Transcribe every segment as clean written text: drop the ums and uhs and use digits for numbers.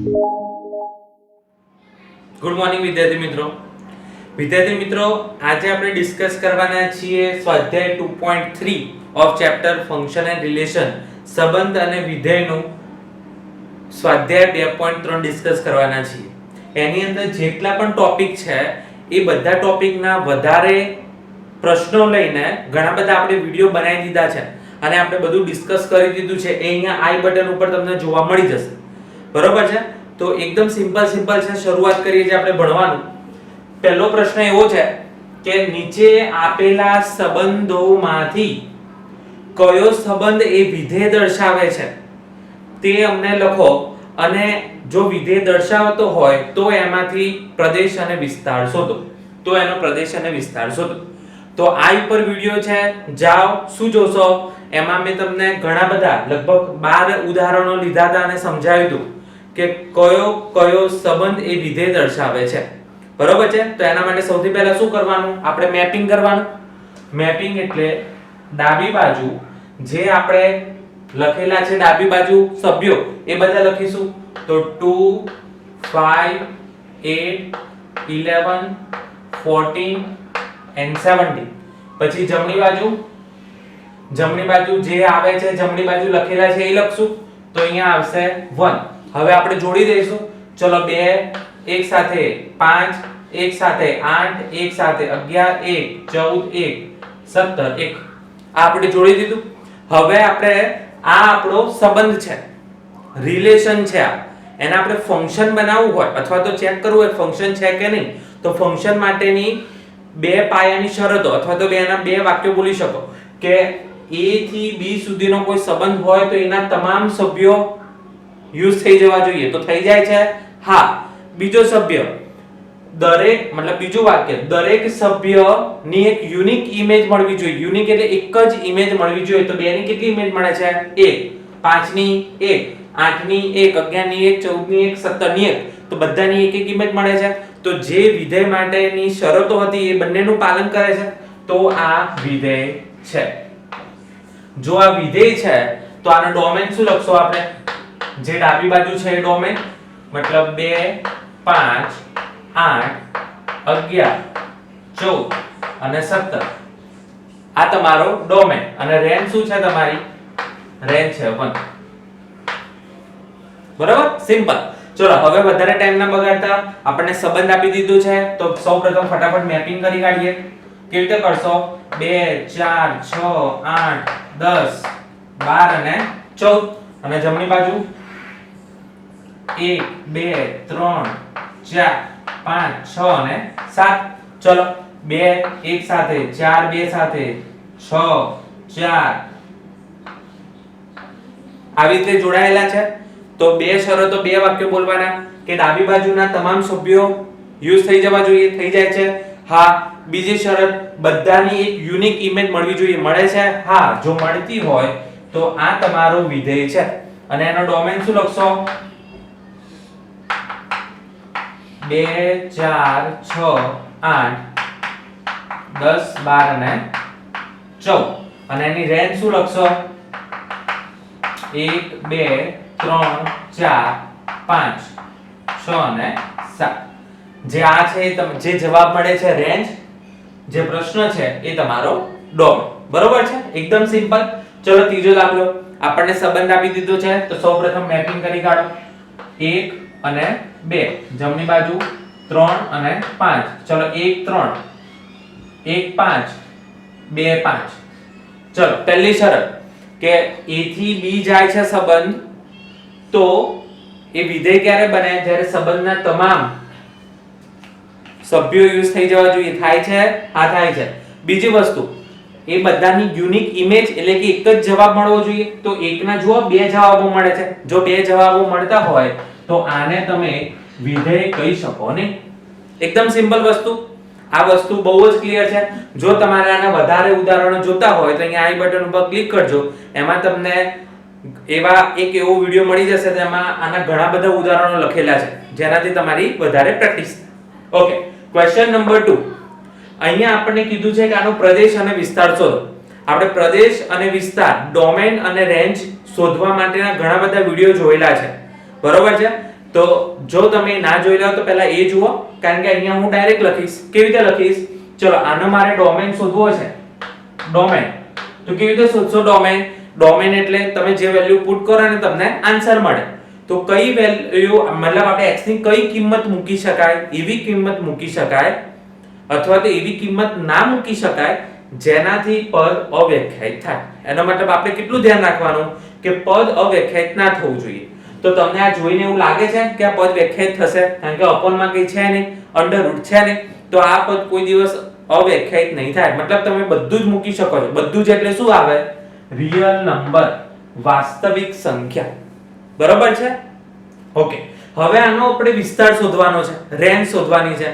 Good morning વિદ્યાર્થી મિત્રો આજે આપણે ડિસ્કસ કરવાના છીએ સ્વાધ્યાય 2.3 of chapter function and relation સંબંધ અને વિધેયનું સ્વાધ્યાય 2.3 ડિસ્કસ કરવાના છીએ. એની અંદર જેટલા પણ ટોપિક છે એ બધા ટોપિકના વધારે પ્રશ્નો લઈને ઘણા બધા આપણે વિડિયો બનાવી દીધા છે અને આપણે બધું ડિસ્કસ કરી દીધું છે. એ અહીંયા આઈ બટન ઉપર તમને જોવા મળી જશે. બરોબર છે? તો એકદમ સિમ્પલ છે. શરૂઆત કરીએ છીએ આપણે ભણવાનું. પહેલો પ્રશ્ન એવો છે કે નીચે આપેલા સંબંધોમાંથી કયો સંબંધ એ વિધેય દર્શાવે છે તે અમને લખો અને જો વિધેય દર્શાવતો હોય તો એમાંથી પ્રદેશ અને વિસ્તાર શોધો. તો એનો પ્રદેશ અને વિસ્તાર શોધો. તો આ ઉપર વિડિયો છે, જાઓ. શું જોશો? એમાં મેં તમને ઘણા બધા લગભગ 12 ઉદાહરણો લીધા હતા અને સમજાવ્યું હતું કે કયો સંબંધ એ વિધેય દર્શાવે છે. બરોબર છે? તો એના માટે સૌથી પહેલા શું કરવાનું? આપણે મેપિંગ કરવાનું. મેપિંગ એટલે ડાબી બાજુ જે આપણે લખેલા છે ડાબી બાજુ સભ્યો એ બધા લખીશું. તો 2 5 8 11 14 and 17. પછી જમણી બાજુ જે આવે છે જમણી બાજુ લખેલા છે એ લખશું. તો અહીંયા આવશે 1. હવે આપણે જોડી દઈશું. ચલો 2 એક સાથે 5 એક સાથે 8 એક સાથે 11 1 14 1 17 1. આ આપણે જોડી દીધું. હવે આપણે આ આપણો સંબંધ છે, રિલેશન છે. એને આપણે ફંક્શન બનાવવું હોય અથવા તો ચેક કરવું હોય ફંક્શન છે કે નહીં, તો ફંક્શન માટેની બે પાયાની શરતો અથવા તો બે વાક્યો બોલી શકો કે a થી b સુધીનો કોઈ સંબંધ હોય તો એના તમામ સભ્યો યુઝ થઈ જવા જોઈએ. તો થઈ જાય છે? હા. બીજો સભ્ય બીજું વાક્ય દરેક સભ્યની એક યુનિક ઇમેજ મળવી જોઈએ. યુનિક એટલે એક જ ઇમેજ મળવી જોઈએ. તો 2 ની કેટલી ઇમેજ મળે છે? 1. 5 ની 1, 8 ની 1, 11 ની 1, 14 ની 1, 17 ની 1. તો બધાની એક એક ઇમેજ મળે છે. તો જે વિધેય માટેની શરતો હતી એ બંનેનું પાલન કરે છે. તો આ વિધેય છે. જો આ વિધેય છે તો આનો ડોમેન શું લખશો આપણે? જે ડાબી બાજુ છે એ ડોમેન, મતલબ 2 5 8 11 14 અને 17. આ તમારો ડોમેન. અને રેન્જ શું છે તમારી? રેન્જ છે 1. બરાબર? સિમ્પલ. ચલો હવે વધારે ટાઈમ ના બગાડતા આપણને સંબંધ આપી દીધું છે તો સૌપ્રથમ ફટાફટ મેપિંગ કરી કાઢીએ. કેવી રીતે કરશો? 2 4 6 8 10 12 અને 14. અને જમણી બાજુ 1 2 3 4 5 6 અને 7. ચલો 2 એક સાથે 4 બે સાથે 6 4 આવી રીતે જોડાયેલા છે. તો બે શરતો બે વાક્યો બોલવાના કે ડાબી બાજુના તમામ સભ્યો યુઝ થઈ જવા જોઈએ. થઈ જાય છે? હા. બીજી શરત બધાની એક યુનિક ઇમેજ મળવી જોઈએ. મળે છે? હા. જો મળતી હોય તો આ તમારો વિધેય છે. અને એનો ડોમેન શું લખશો? 2 4 6 8 10 12 અને 14. અને એની રેન્જ શું લખશો? 1 2 3 4 5 6 અને 7. જે આ છે જે જવાબ મળે છે રેન્જ, જે પ્રશ્ન છે એ તમારો ડોમેન. બરોબર છે? એકદમ સિમ્પલ. ચલો ત્રીજો દાખલો. આપણને સંબંધ આપી દીધો છે તો સૌપ્રથમ મેપિંગ કરી કાઢો. 1 અને 2 જમણી બાજુ 3 અને 5. ચલો 1 3 1 5 2 5. ચલો પહેલી શરત કે a થી b જાય છે સંબંધ તો એ વિધેય ક્યારે બને? જ્યારે સંબંધના તમામ સભ્યો યુઝ થઈ જવા જોઈએ. થાય છે? હા થાય છે. બીજી વસ્તુ એ બધાની યુનિક ઇમેજ એટલે કે એક જ જવાબ મળવો જોઈએ. તો એકના જુઓ બે જવાબો મળે છે. જો બે જવાબો મળતા હોય તો આને તમે વિધેય કહી શકો નહીં. એકદમ સિમ્પલ વસ્તુ. આ વસ્તુ બહુ જ ક્લિયર છે. જો તમારે આના વધારે ઉદાહરણો જોતા હોય તો અહીંયા આઈ બટન ઉપર ક્લિક કરજો. એમાં તમને એવો વિડિયો મળી જશે તેમાં આના ઘણા બધા ઉદાહરણો લખેલા છે જેનાથી તમારી વધારે પ્રેક્ટિસ. ઓકે. Question number 2. અહીંયા આપણને કીધું છે કે આનો પ્રદેશ અને વિસ્તાર શોધો. આપણે પ્રદેશ અને વિસ્તાર, ડોમેન અને રેન્જ શોધવા માટેના ઘણા બધા વિડિયો જોયેલા છે. બરોબર છે? તો જો તમે ના જોઈ લો તો પહેલા એ જુઓ, કારણ કે અહીંયા હું ડાયરેક્ટ લખીશ. કેવી રીતે લખીશ? ચલો આનો મારે ડોમેન શોધવો છે. ડોમેન તો કેવી રીતે શોધશો ડોમેન? ડોમેન એટલે તમે જે વેલ્યુ પુટ કરો ને તમને આન્સર મળે. તો કઈ વેલ્યુ મતલબ આપણે x ની કઈ કિંમત મૂકી શકાય? એવી કિંમત મૂકી શકાય અથવા તો એવી કિંમત ના મૂકી શકાય જેનાથી પદ અવ્યાખ્યાયિત થાય. એનો મતલબ આપણે કેટલું ધ્યાન રાખવાનું કે પદ અવ્યાખ્યાયિત ના થવું જોઈએ. તો તમને આ જોઈને એવું લાગે છે કે આ પદ વ્યાખ્યાયિત થશે? કારણ કે અપોનમાં કઈ છે નહીં, અંડરરૂટ છે નહીં, તો આ પદ કોઈ દિવસ અવ્યાખ્યાયિત નહીં થાય. મતલબ તમે બધું જ મૂકી શકો છો. બધું જ એટલે શું આવે? રિયલ નંબર, વાસ્તવિક સંખ્યા. બરોબર છે? ઓકે. હવે આનો આપણે વિસ્તાર શોધવાનો છે, રેન્જ શોધવાની છે.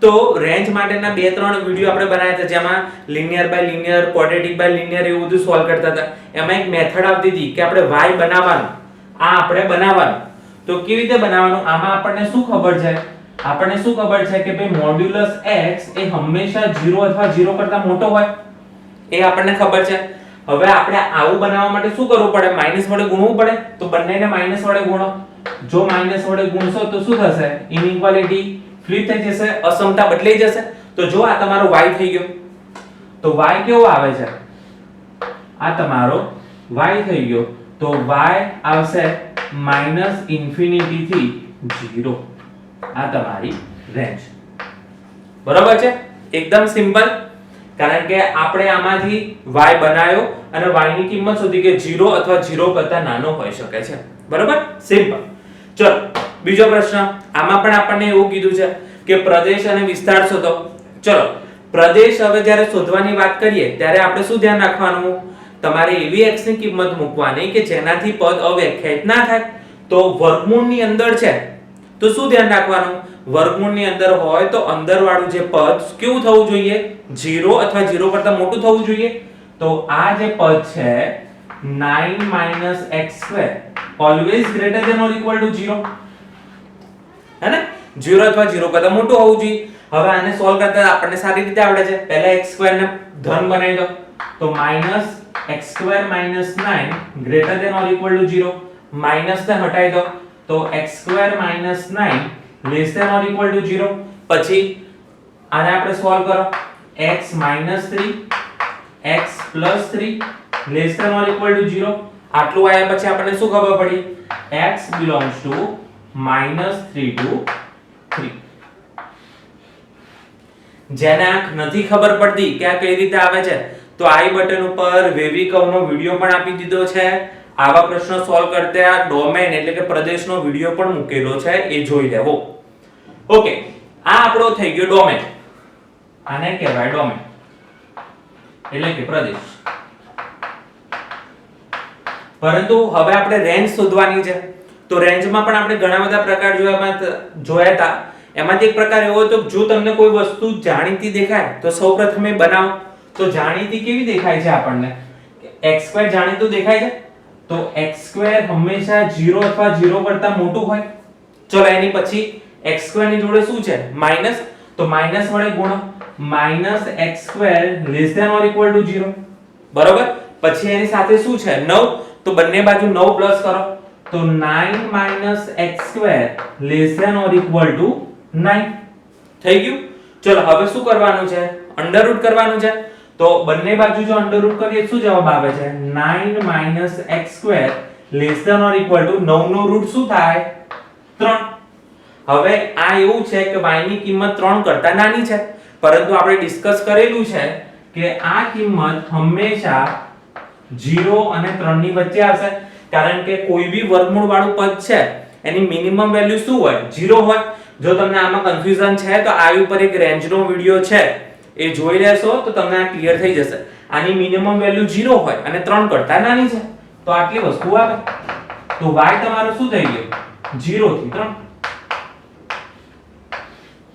તો રેન્જ માટેના 2-3 વિડિયો આપણે બનાવ્યા હતા, જેમાં linear by linear, quadratic by linear એવું બધું સોલ્વ કરતા હતા. એમાં એક મેથડ આવતી હતી કે આપણે y બનાવવાનું, આ આપણે બનાવવાનું. તો કેવી રીતે બનાવવાનું? આમાં આપણને શું ખબર છે? આપણને શું ખબર છે કે ભાઈ મોડ્યુલસ x એ હંમેશા 0 અથવા 0 કરતા મોટો હોય, એ આપણને ખબર છે. હવે આપણે આવું બનાવવા માટે શું કરવું પડે? માઈનસ વડે ગુણવું પડે. તો બંનેને માઈનસ વડે ગુણો. જો માઈનસ વડે ગુણશો તો શું થશે? ઇનઇક્વાલિટી ફ્લિપ થઈ જશે, અસમતા બદલાઈ જશે. તો જો આ તમારો y થઈ ગયો. તો y કેવો આવે છે? આ તમારો y થઈ ગયો. તો y આવશે -ઇન્ફિનિટી થી 0. આ તમારી રેન્જ. બરાબર છે? એકદમ સિમ્પલ. કારણ કે આપણે આમાંથી y બનાવ્યો અને y ની કિંમત શોધી કે 0 અથવા 0 કરતા નાનો હોઈ શકે છે. બરાબર? સિમ્પલ. ચલો બીજો પ્રશ્ન. આમાં પણ આપણને એવું કીધું છે કે પ્રદેશ અને વિસ્તાર શોધો. ચલો પ્રદેશ હવે જ્યારે શોધવાની વાત કરીએ ત્યારે આપણે શું ધ્યાન રાખવાનું? તમારે એવી x ની કિંમત મૂકવાની કે જેનાથી પદ અવ્યાખ્યાયિત ના થાય. તો વર્ગમૂળની અંદર છે તો શું ધ્યાન રાખવાનું? વર્ગમૂળની અંદર હોય તો અંદરવાળું જે પદ કેવું થવું જોઈએ? 0 અથવા 0 કરતા મોટું થવું જોઈએ. તો આ જે પદ છે 9 x² always greater than or equal to 0, હે ને? 0 અથવા 0 કરતા મોટું હોવું જોઈએ. હવે આને સોલ્વ કરતા આપણને સારી રીતે આવડે છે. પહેલા x² ને ધન બનાવી દો. તો -x² - 9 greater than or equal to 0. Minus ને હટાવી દો. તો x² - 9 less than or equal to 0. પછી આને આપણે સોલ્વ કરો. x - 3 x + 3 less than or equal to 0. આટલું આયા પછી આપણને શું ખબર પડી? x belongs to -3 to 3. જેને આ નથી ખબર પડતી કે આ કઈ રીતે આવે છે, તો આઈ બટન ઉપર વેવી કર્વનો વિડિયો પણ આપી દીધો છે. આવા પ્રશ્નો સોલ્વ કરતા આ ડોમેન એટલે કે પ્રદેશનો વિડિયો પણ મૂકેલો છે, એ જોઈ લેવો. ઓકે, આ આપણો થઈ ગયો ડોમેન. આને કહેવાય ડોમેન એટલે કે પ્રદેશ. પરંતુ હવે આપણે રેન્જ શોધવાની છે. તો રેન્જમાં પણ આપણે ઘણા બધા પ્રકાર જોયા હતા. એમાંથી એક પ્રકાર એવો હતો જો તમને કોઈ વસ્તુ જાણીતી દેખાય તો સૌપ્રથમ એ બનાવો. તો જાણીતી કેવી દેખાય છે આપણને? x² જાણીતું દેખાય છે. તો x² હંમેશા 0 અથવા 0 કરતા મોટું હોય. ચલો એની પછી x² ની જોડે શું છે? માઈનસ. તો માઈનસ વડે ગુણો. -x² less than or equal to 0. બરોબર? પછી એની સાથે શું છે? 9. તો બંને બાજુ 9 પ્લસ કરો. તો 9 - x² less than or equal to 9 થઈ ગયું. ચલો હવે શું કરવાનું છે? અંડરરૂટ કરવાનું છે. તો બંને બાજુ જો અંડરરૂટ કરીએ શું જવાબ આવે છે? 9 - x² less than or equal to 9 નો રૂટ શું થાય? 3. હવે આ એવું છે કે y ની કિંમત 3 કરતા નાની છે, પરંતુ આપણે ડિસ્કસ કરેલું છે કે આ કિંમત હંમેશા 0 અને 3 ની વચ્ચે આવશે. કારણ કે કોઈ બી વર્ગમૂળ વાળું પદ છે એની મિનિમમ વેલ્યુ શું હોય? 0 હોય. જો તમને આમાં કન્ફ્યુઝન છે તો આ ઉપર એક રેન્જનો વિડિયો છે, એ જોઈ લેશો તો તમને આ ક્લિયર થઈ જશે. આની મિનિમમ વેલ્યુ 0 હોય અને 3 કરતા નાની છે, તો આટલી વસ્તુ આવે. તો y તમારો શું થઈ ગયો? 0 થી 3.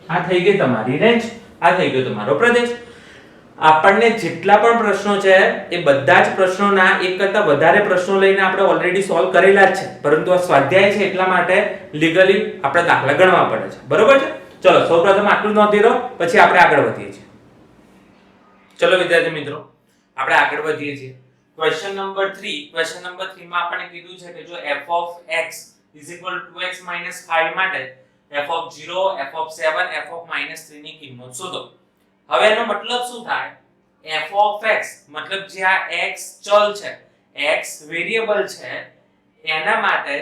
આ થઈ ગઈ તમારી રેન્જ. આ થઈ ગયો તમારો પ્રદેશ. આપણને જેટલા પણ પ્રશ્નો છે એ બધા જ પ્રશ્નોના એક કરતા વધારે પ્રશ્નો લઈને આપણે ઓલરેડી સોલ્વ કરેલા જ છે, પરંતુ આ સ્વાધ્યાય છે એટલા માટે લીગલી આપણે દાખલા ગણવા પડે છે. બરોબર છે? ચલો સૌપ્રથમ આટલું નોંધી લો, પછી આપણે આગળ વધીએ છીએ. ચલો વિદ્યાર્થી મિત્રો, આપણે આગળ વધીએ છીએ. ક્વેશ્ચન નંબર 3 માં આપણને કીધું છે કે જો f of x is equal to 2x minus 5 માટે f of 0, f of 7, f of minus 3 ની કિંમત શોધો. હવે એનો મતલબ શું થાય? f of x મતલબ જે આ x ચલ છે, x વેરિયેબલ છે, એના માટે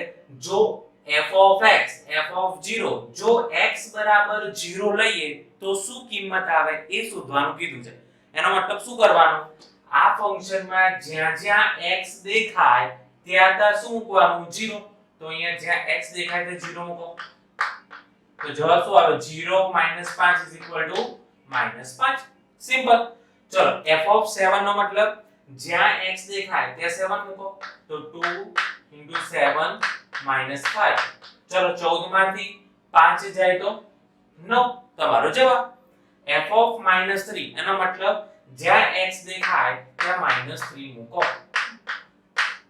જો f of x, f of 0 જો x બરાબર 0 લઈએ તો શું કિંમત આવે એ શોધવાનું કીધું છે. એનો મતલબ શું કરવાનું? આ ફંક્શનમાં જ્યાં જ્યાં x દેખાય ત્યાં ત્યાં શું મૂકવાનું? 0. તો અહીંયા જ્યાં x દેખાય તે 0 મૂકો. તો જવાબ શું આવે? 0 - 5 -5. સિમ્પલ. ચલો f of 7 નો મતલબ જ્યાં x દેખાય ત્યાં 7 મૂકો. તો 2 * 7 - 5. ચલો 14 માંથી 5 જાય તો 9 તમારો જવાબ. f of -3 એનો મતલબ જ્યાં x દેખાય ત્યાં -3 મૂકો.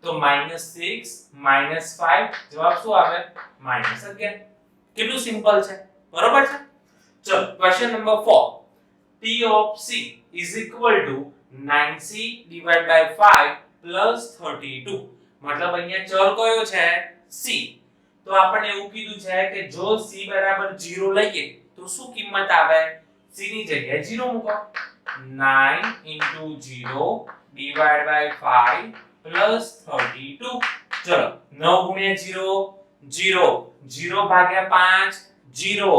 તો -6 - 5 જવાબ શું આવે? -11. કેટલું સિમ્પલ છે, બરોબર છે? ચલો question number 4. T of c is equal to 9c divided by 5 plus 32. મતલબ અહીંયા ચલ કયો છે? c. તો આપણને એવું કીધું છે કે જો c બરાબર 0 લઈએ તો શું કિંમત આવે? c ની જગ્યાએ 0 મૂકો. 9 * 0 divided by 5 plus 32. ચલો 9 * 0 0 0 ભાગ્યા 5 0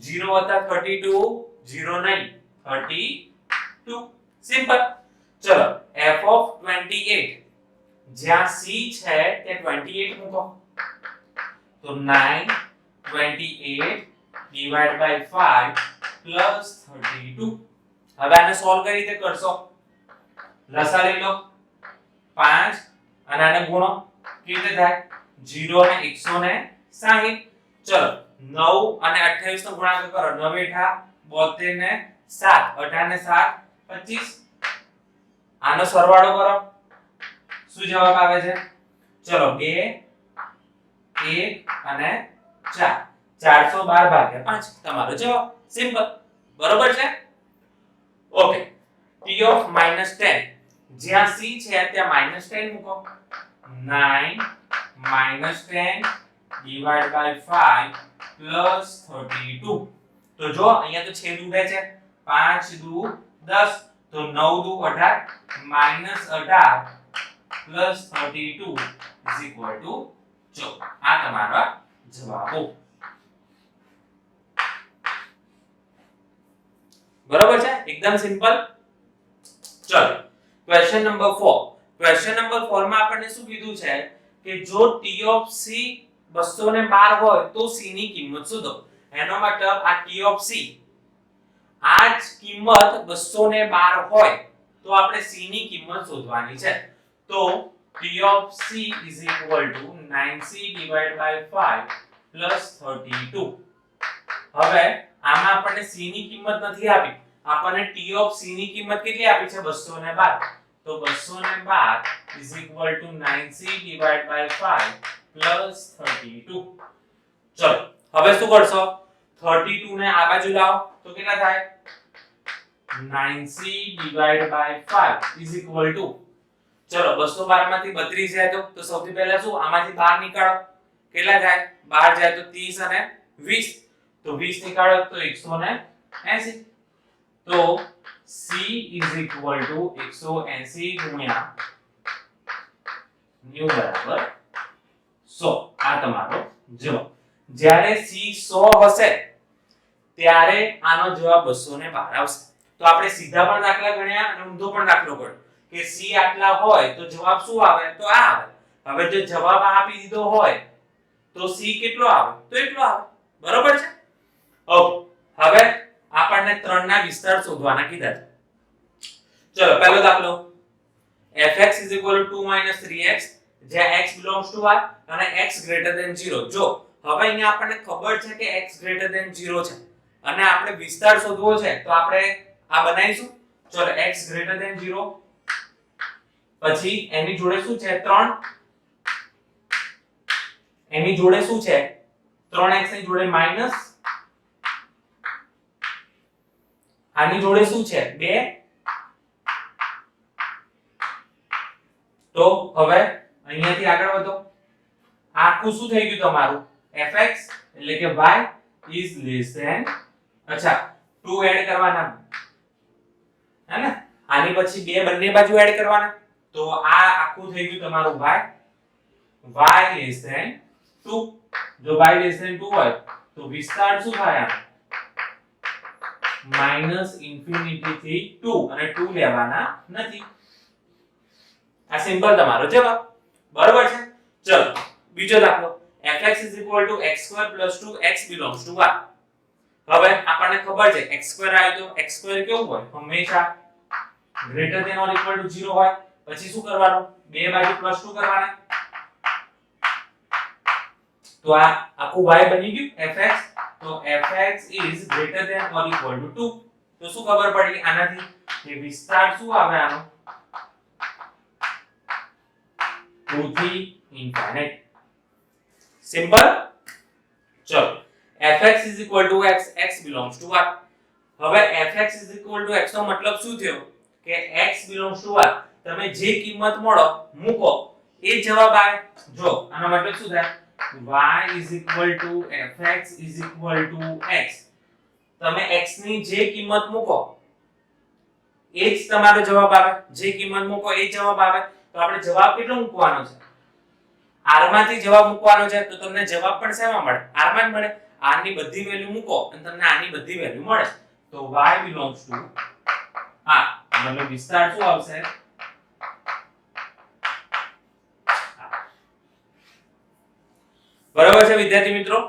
0 વત્તા 32 0 નહીં 32. સિમ્પલ. ચલો f of 28 જ્યાં c છે તે 28 મૂકો. તો 9 28 divided by 5 plus 32. હવે આને સોલ્વ કઈ રીતે કરશો? લસા લઈ લો 5 અને આને ગુણો. કેવી રીતે થાય? 0 અને 160. ચલો 9 અને 28 નો ગુણાકાર કરો. 9 * 8 72 ને 7 18 ને 7 25. આનો સરવાળો કરો. શું જવાબ આવે છે? ચલો 2 1 અને 4 412 ભાગ્યા 5 તમારો જવાબ. સિમ્પલ. બરોબર છે? ઓકે. t of -10 જ્યાં c છે ત્યાં -10 મૂકો. 9 - 10 divided by 5 plus 32. તો જો અહીંયા તો છેદ ઉડે છે. 5 દુ 10 તો 9 દુ 18 -18 plus 32 is equal to 4. આ તમારા જવાબો. બરોબર છે? એકદમ સિમ્પલ. ચલો ક્વેશ્ચન નંબર 4. ક્વેશ્ચન નંબર 4 માં આપણને શું કીધું છે કે જો t of c 212 હોય તો c ની કિંમત શોધો. એનો મતલબ આ t of c આ જ કિંમત 212 હોય તો આપણે c ની કિંમત શોધવાની છે. તો t of c is equal to 9c divided by 5 plus 32. હવે આમાં આપણને c ની કિંમત નથી આપી. આપણને t of c ની કિંમત કેટલી આપી છે? 212. તો 212 is equal to 9c divided by 5 plus 32. ચલો હવે શું કરશો? 32 ને આ બાજુ લાવો તો કેટલા થાય? 9c divided by 5 is equal to ચલો 212 માંથી 32 જાય તો સૌથી પહેલા શું આમાંથી 12 નીકાળો. કેટલા થાય? 12 જાય તો 30 અને 20. તો 20 નીકાળો તો 180. તો c is equal to 180 ગુણ્યા ન્યુ બરાબર 100. આ તમારો જવાબ. જ્યારે c 100 હશે ત્યારે આનો જવાબ 212 આવશે. તો આપણે સીધા પણ દાખલા ગણ્યા અને ઊંધો પણ દાખલો ગણ્યો કે c આટલા હોય તો જવાબ શું આવે? તો આ આવે. હવે જો જવાબ આપી દીધો હોય તો c કેટલો આવે? તો એટલો આવે. બરોબર છે? ઓકે. હવે આપણને 3 ના વિસ્તાર શોધવાના કીધા છે. ચલો પહેલો દાખલો fx = 2 - 3x જ્યાં x belongs to r અને x greater than 0. જો હવે અહીંયા આપણને ખબર છે કે x greater than 0 છે અને આપણે વિસ્તાર શોધવો છે તો આપણે આ બનાવીશું. ચલો x greater than 0 પછી એની જોડે શું છે? 3. એની જોડે શું છે? 3x ની જોડે માઈનસ. આની જોડે શું છે? 2. તો હવે અહીંયાથી આગળ વધો. આખું શું થઈ ગયું તમારું fx એટલે કે y is less than અચ્છા 2 એડ કરવાના હે ને આની પછી બે બંને બાજુ એડ કરવાના તો આ આખું થઈ ગયું તમારું y less than 2 જો y less than 2 હોય તો વિસ્તાર શું થાય માઈનસ ઇન્ફિનિટી થી 2 અને 2 લેવાના નથી આ સિમ્પલ તમારો જવાબ બરોબર છે ચલો બીજો દાખલો fx x2 2 x belongs to y હવે આપણને ખબર છે x2 આવ્યો તો x2 કેવું હોય હંમેશા greater than or equal to 0 હોય પછી શું કરવાનું બે બાજુ +2 કરવાના તો આ આખું y બની ગયું fx તો fx is greater than or equal to 2 તો શું ખબર પડી આનાથી કે વિસ્તાર શું આવે આનો 2 થી ઇન્ફિનિટ સિમ્પલ ચલો fx is equal to x x belongs to y હવે fx is equal to x નો મતલબ શું થયો કે x belongs to y તમે જે કિંમત મળો મૂકો એ જવાબ આવે જો આનો મતલબ શું થાય y is equal to fx is equal to x તમે x ની જે કિંમત મૂકો એ જ તમારો જવાબ આવે જે કિંમત મૂકો એ જવાબ આવે તો આપણે જવાબ કેટલો મૂકવાનો છે r માંથી જવાબ મૂકવાનો છે તો તમને જવાબ પણ શેમાં મળે r માં જ મળે r ની બધી વેલ્યુ મૂકો અને તમને આની બધી વેલ્યુ મળે તો y belongs to r મતલબ વિસ્તાર શું આવશે બરાબર છે વિદ્યાર્થી મિત્રો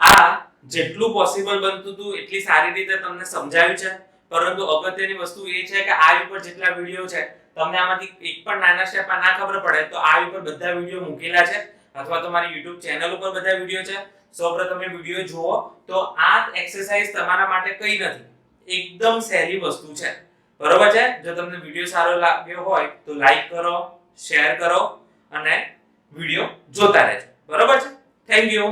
આ જેટલું પોસિબલ બનતું હતું એટલી સારી રીતે તમને સમજાવ્યું છે પરંતુ અગત્યની વસ્તુ એ છે કે આ ઉપર જેટલા વિડિયો છે તમને આમાંથી એક પણ નાના સ્ટેપ ના ખબર પડે તો આ ઉપર બધા વિડિયો મૂકેલા છે અથવા તો મારી YouTube ચેનલ ઉપર બધા વિડિયો છે સૌપ્રથમ એ વિડિયો જુઓ તો આ એક્સરસાઇઝ તમારા માટે કંઈ નથી એકદમ સહેલી વસ્તુ છે બરોબર છે જો તમને વિડિયો સારો લાગ્યો હોય તો લાઈક કરો શેર કરો અને વિડિયો જોતા રહેજો બરોબર છે થેન્ક યુ